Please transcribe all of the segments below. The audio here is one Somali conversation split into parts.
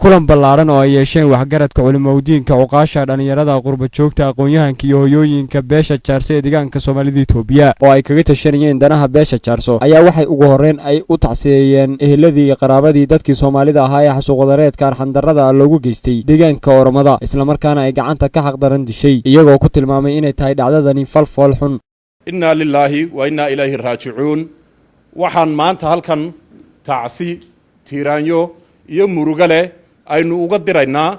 kulan ballaaran oo ay yeesheen waxgaradka culimadiinka cuqaasha dhalinyarada qurba joogta aqoon-yahanka iyo hooyooyinka beesha jaarso ee deegaanka Soomaalida Itoobiya oo ay kaga tashanayeen danaha beesha jaarso ayaa waxay ugu horeen ay u tacsiyeeyeen eheladii iyo qaraabadii dadkii Soomaalida ahaa ee xasuuqdareedka arxandarrada loogu geystay deegaanka Oromada isla markaana ay gacanta ka xaqdaran dishay iyagoo ku tilmaamay inay tahay dhacdadani falfal xun. inna lillahi wa inna ilayhi raaji'uun waxaan maanta halkan tacsi tiiraanyo iyo murugale aynu uga diraynaa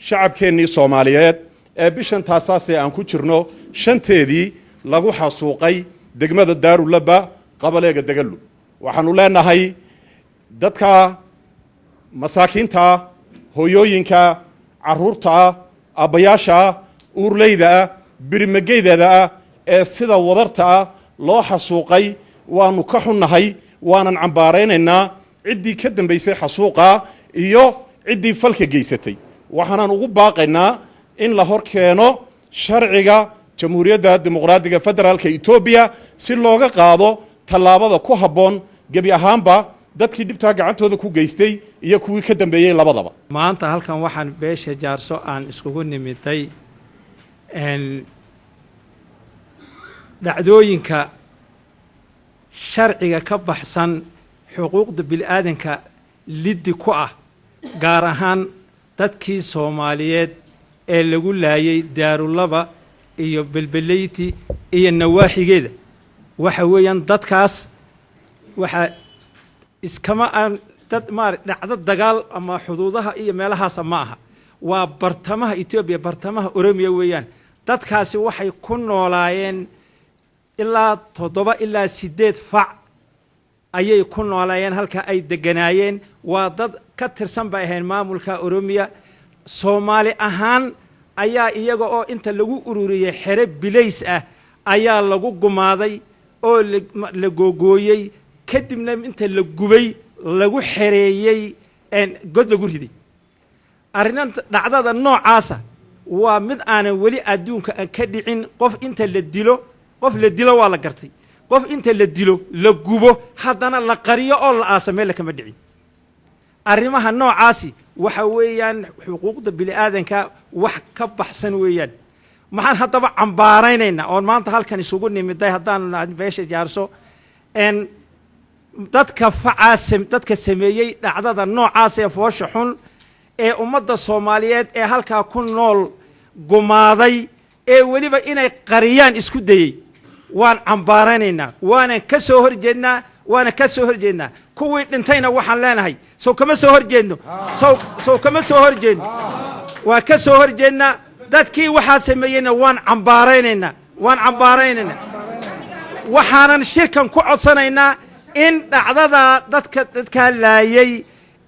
shacabkeennii Soomaaliyeed ee bishan taasaasee aan ku jirno shanteedii lagu xasuuqay degmada Daarulaba qabaleega Dagalu waxaanu leenahay dadka masaakiinta hooyooyinka caruurta abayaasha uurleyda birmageydada ee sida wadarta loo xasuuqay waanu ka xunnahay waanan cambaaraynaynaa ciddii ka dambeysay xasuuqa iyo ciddii falka geysatay waxaan ugu baaqaynaa in la hor keeno sharciga jamhuuriyadda dimuqraadiga federaalka Itoobiya si looga qaado tallaabada ku habboon gabi ahaanba dadkii dhibta gacantooda ku geystay iyo kuwii ka dambeeyay labadaba. maanta halkan waxaan beesha jaarso aan iskugu nimiday dhacdooyinka sharciga ka baxsan xuquuqda bini'aadanka liddi ku ah gaar ahaan dadkii Soomaaliyeed ee lagu laayay Daarulaba iyo Belbeleyti iyo nawaaxigeeda waxa weeyaan dadkaas waxa iskama aan dad dhacdo dagaal ama xuduudaha iyo meelahaas ma aha waa bartamaha Itoobiya bartamaha Oromiya weeyaan dadkaasi waxay ku noolaayeen ilaa 7 ilaa 8 fac ayay ku noolaayeen halka ay deganaayeen waa dad ka tirsan bay ahayn maamulka Oromiya Soomaali ahaan ayaa iyaga oo inta lagu ururiyay xere bilays ah ayaa lagu gumaaday oo la googooyay kadibna inta la gubay lagu xereeyay god lagu riday arinan dhacdada noocaasa waa mid aan wali adduunka ka dhicin qof inta la dilo waa la gartay qof inta la dilo la gubo haddana la qariyo oo la aasameel kama dhicin arrimaha noocaasi waxa weeyaan xuquuqda bini'aadanka wax ka baxsan weeyaan maxaan haddaba cambaaraynaynaa oo maanta halkan isugu nimiday haddaan beesha jaarso dadka sameeyay dhacdada noocaas ee foosha xun ee ummadda Soomaaliyeed ee halka ku nool gumaaday ee waliba inay qariyaan isku dayay waan cambaaranaynaa waana ka soo horjeednaa kuwii dhintayna waxaan leenahay soo kama soo horjeedno waa ka soo horjeednaa dadkii waxa sameeyayna waan cambaaraynaynaa waxaanan shirkan ku codsanaynaa in dhacdada dadka laayay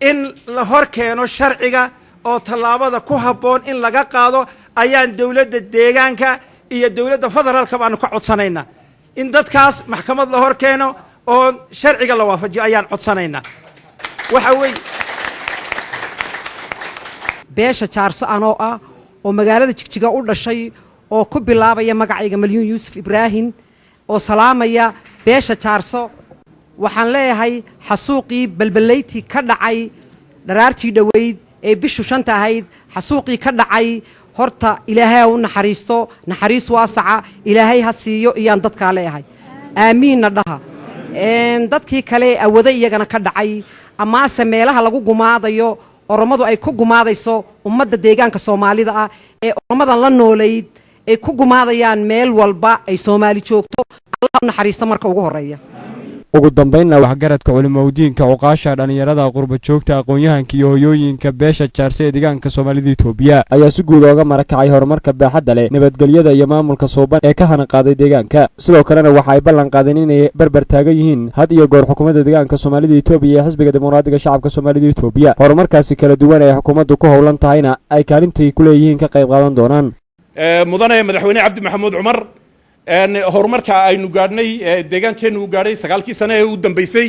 in la hor keeno sharciga oo tallaabada ku habboon in laga qaado ayaan dawladda deegaanka iyo dawladda federaalka baan ka codsanaynaa in dadkaas maxkamad la hor keeno oo sharciga la waafajiyo ayaan codsanaynaa waxa weey beesha jaarso anoo ah oo magaalada Jigjiga u dhashay oo ku bilaabaya magacayga Malyuun Yuusuf Ibraahin oo salaamaya beesha jaarso waxaan leeyahay xasuuqii Belbeleyti ka dhacay dharaartii dhaweyd ee bishu shanta ahayd xasuuqii ka dhacay horta ilaahay u naxariis waasaca ilaahay ha siiyo iyaan dadka leeyahay aamiin dhaha dadkii kale awooday iyagana ka dhacay ama sameelaha lagu gumaadayo Oromadu ay ku gumaadayso ummadda deegaanka Soomaalida ah ee Oromadan la nooleyd ay ku gumaadayaan meel walba ay Soomaali joogto Allah naxariisto marka ugu horeeya ugu dambeynna waxgaradka culimadiinka cuqaasha dhalinyarada qurba joogta aqoon-yahanka iyo hooyooyinka beesha jaarso ee deegaanka Soomaalida Itoobiya ayaa si guud uga marakacay horumarka baaxadda leh nabadgelyada iyo maamulka Sooban ee ka hana qaaday deegaanka sidoo kalena waxa ay ballan qaadeen inay barbar taagan yihiin had iyo goor xukuumadda deegaanka Soomaalida Itoobiya ee xisbiga dimuqraadiga shacabka Soomaalida Itoobiya horumarkaasi kala duwan ee xukuumaddu ku howlan tahayna ay kaalintii ku leeyihiin ka qayb qaadan doonaan mudane madaxweyne Cabdi Maxamuud Cumar horumarka aynu gaadhnay deegaankeenu gaadhay 9 sano ee u dambeysay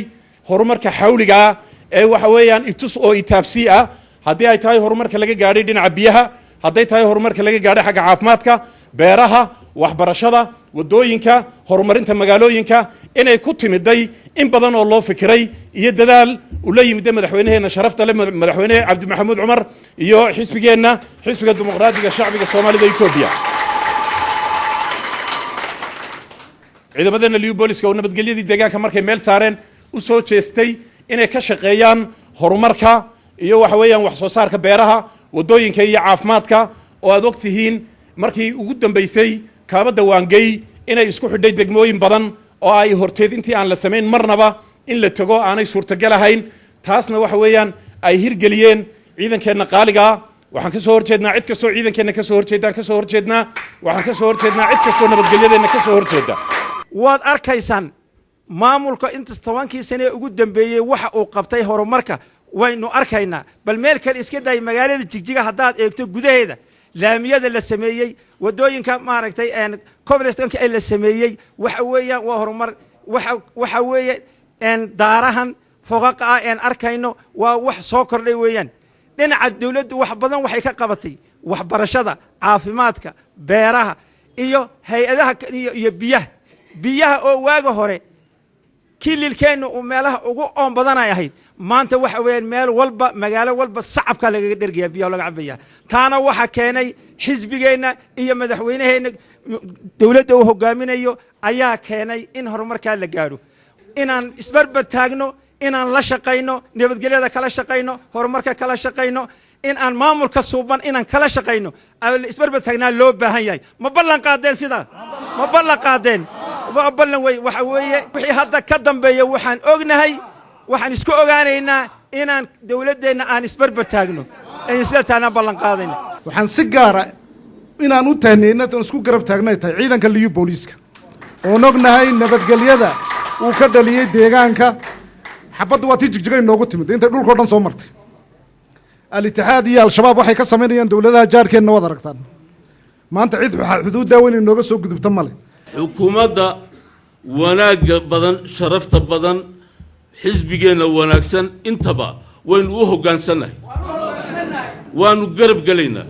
horumarka xawliga ee waxa weeyaan itus oo itaabsi ah hadii ay tahay horumarka laga gaadhay dhinaca biyaha hadday tahay horumarka laga gaadhay xagga caafimaadka beeraha waxbarashada wadooyinka horumarinta magaalooyinka inay ku timiday in badan oo loo fikiray iyo dadaal uu la yimid madaxweynaheena sharafta leh madaxweyne Cabdi Maxamuud Cumar iyo xisbiga dimuqraadiga shacbiga Soomaalida Itoobiya ciidamadana liyu booliska oo nabadgelyadii deegaanka markay meel saareen u soo jeestay inay ka shaqeeyaan horumarka iyo waxa weeyaan wax soo saarka beeraha wadooyinka iyo caafimaadka oo aad ogtihiin markii ugu dambeysay kaabada waangay inay isku xidhay degmooyin badan oo ay horteed intii aan la sameyn marnaba in la tago aanay suurtagal ahayn taasna waxa weeyaan ay hirgeliyeen ciidankeena qaaliga waxaan ka soo horjeednaa cid kastoo ciidankeena ka soo horjeedaan ka soo horjeednaa waxaan ka soo horjeednaa cid kastoo nabadgelyadeena ka soo horjeeda waad arkaysaan maamulka inta 10 sano ugu dambeeyay waxa uu qabtay horumarka waynu arkaynaa bal meel kale iska day magaalada Jigjiga hadaad eegto gudaheeda laamiyada la sameeyay wadooyinka maaragtay cobblestonka ee la sameeyay waxa weeyaan waa horumar waxa weeyaan daarahan foqaqa aan arkayno waa wax soo kordhay weeyaan dhinaca dawladdu wax badan waxay ka qabatay waxbarashada caafimaadka beeraha iyo hay'adaha iyo biyaha oo waaga hore kililkeenu oo meelaha ugu oon badan ay ahayd maanta waxa weeyaan meel walba magaalo walba sacabka laga dhergiya biyo laga cabaya taana waxa keenay xisbigeena iyo madaxweynaheena dawladda uu hogaaminayo ayaa keenay in horumarka la gaaro inaan isbarbar taagno inaan la shaqeyno nabadgelyada kala shaqeyno horumarka kala shaqeyno in aan maamulka suuban inaan kala shaqeyno isbarbar taagnaa loo baahan yahay ma ballan qaadeen sida ma ballan qaadeen ballan way waxa weeye wixii hadda ka dambeeyo waxaan ognahay waxaan isku ogaanaynaa inaan dawladdeena aan isbarbar taagno ee sida taana ballan qaadayna waxaan si gaar ah inaan u tahneenay inaan isku garab taagnay tahay ciidanka liyu booliska oo ognahay nabadgelyada uu ka dhaliyay deegaanka xabaddu waa Jigjiga inoogu timid inta dhulka dhan soo martay al-ittixaad iyo al-shabaab waxay ka sameeyeen dawladaha jaarkeena wada aragtaan maanta cid xuduudda weyn inooga soo gudubta male xukuumadda wanaagga badan sharafta badan xisbigeena wanaagsan intaba waynu u hogaansanahay waanu garab galaynaa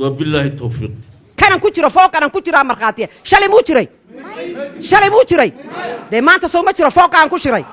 wabillahi tawfiiq kanan ku jiro fooqan ku jira marqaatiye shalay muu jiray de maanta soo ma jiro fooqan ku jiray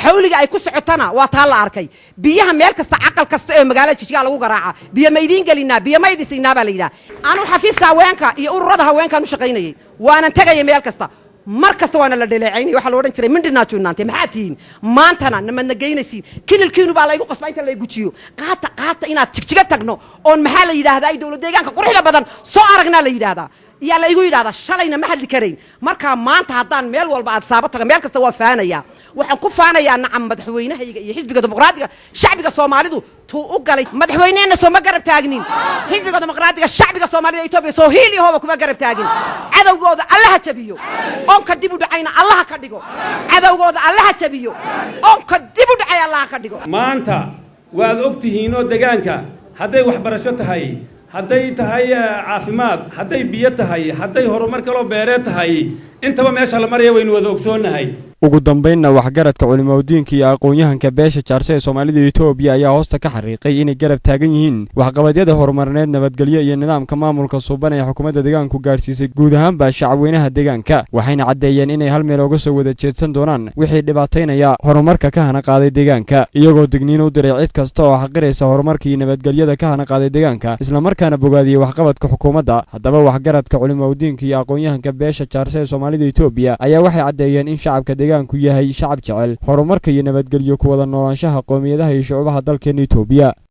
xawliga ay ku socotana waa taa la arkay biyaha meel kasta aqal kasta ee magaalada Jigjiga lagu garaaca biyo ma idin galina biyo ma idin siinaa baa la yiraahdaa anu xafiiska haweenka iyo ururada haweenka u shaqeynayay waanan tagay meel kasta mar kasta waana la dhaleeceynay waxa la oran jiray mindina juunaante maxaa tiin maantana nama geynaysiin kililkiinu baa la igu qasbay inta la igu jiyo qaata inaad Jigjiga tagno oo maxaa la yiraahdaa ay dawlad deegaanka quruxda badan soo aragnaa la yiraahdaa yaa la igu yiraahdaa shalayna ma hadli karayn marka maanta hadaan meel walba aad saabato meel kasta waa faanaya waxaan ku faanayaa nacam madaxweynahayga iyo xisbiga dimuqraadiga shacbiga Soomaalidu tuu u galay madaxweynaheena soo ma garab taagnin xisbiga dimuqraadiga shacbiga Soomaalida Itoobiya soo hiili hooba kuma garab taagin cadawgooda Allah ha jabiyo onka dib u dhacayna Allah ka dhigo cadawgooda Allah ha jabiyo onka dib u dhacay Allah ka dhigo maanta waad ogtihiin oo deegaanka haday waxbarasho tahay hadday tahay caafimaad hadday biyo tahay hadday horumar kale oo beereed tahay intaba meesha la maraya waynu wada ogsoonahay ugu dambeynna waxgaradka culimadiinka iyo aqoon-yahanka beesha jaarse ee Soomaalida Itoobiya ayaa hoosta ka xariiqay inay garab taagan yihiin waxqabadyada horumarineed nabadgelyo iyo nidaamka maamulka suuban ee xukuumadda deegaanku gaarsiisay guud ahaanba shacabweynaha deegaanka waxayna cadeeyeen inay hal meel uga soo wada jeedsan doonaan wixii dhibaateynaya horumarka ka hana qaaday deegaanka iyagoo digniin u diray cid kasta oo xaqiraysa horumarka iyo nabadgelyada ka hana qaaday deegaanka isla markaana bogaadiyay waxqabadka xukuumadda haddaba waxgaradka culimadiinka iyo aqoon-yahanka beesha jaarse ee Soomaalida Itoobiya ayaa waxay cadeeyeen in shacabka deegaanku yahay shacab jecel horumarka iyo nabadgelyo ku wada noolaanshaha qoomiyadaha iyo shucubaha dalkeena Itoobiya